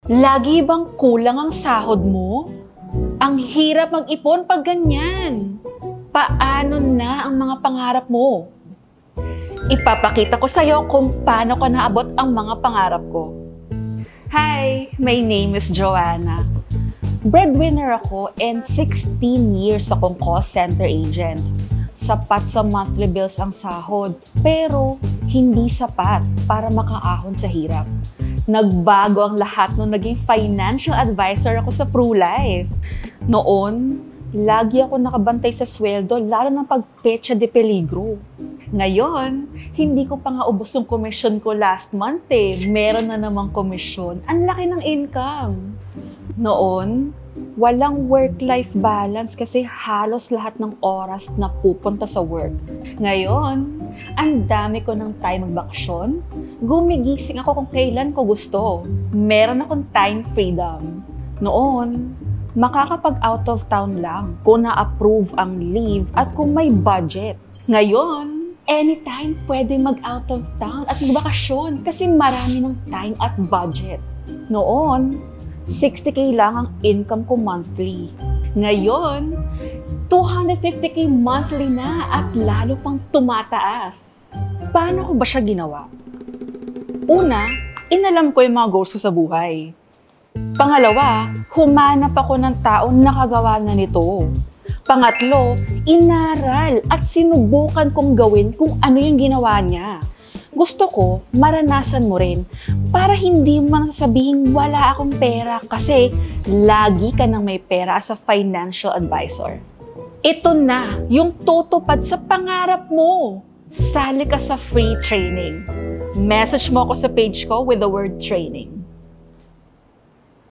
Lagi bang kulang ang sahod mo? Ang hirap mag-ipon pag ganyan. Paano na ang mga pangarap mo? Ipapakita ko sa'yo kung paano ko naabot ang mga pangarap ko. Hi, my name is Joanna. Breadwinner ako and 16 years akong call center agent. Sapat sa monthly bills ang sahod, pero hindi sapat para makaahon sa hirap. Nagbago ang lahat nung naging financial advisor ako sa PruLife. Noon, lagi ako nakabantay sa sweldo, lalo ng pagpetsa de peligro. Ngayon, hindi ko pa nga ubos yung komisyon ko last month eh. Meron na namang komisyon. Ang laki ng income. Noon, walang work-life balance kasi halos lahat ng oras na pupunta sa work. Ngayon, ang dami ko ng time magbakasyon. Gumigising ako kung kailan ko gusto. Meron akong time freedom. Noon, makakapag-out of town lang kung na-approve ang leave at kung may budget. Ngayon, anytime pwede mag-out of town at magbakasyon kasi marami ng time at budget. Noon, 60K lang ang income ko monthly. Ngayon, 250K monthly na at lalo pang tumataas. Paano ko ba siya ginawa? Una, inalam ko yung mga goals ko sa buhay. Pangalawa, humanap ako ng taong nakagawa na nito. Pangatlo, inaral at sinubukan kong gawin kung ano yung ginawa niya. Gusto ko, maranasan mo rin para hindi mo sabihin wala akong pera kasi lagi ka nang may pera as a financial advisor. Ito na yung tutupad sa pangarap mo. Sali ka sa free training. Message mo ako sa page ko with the word training.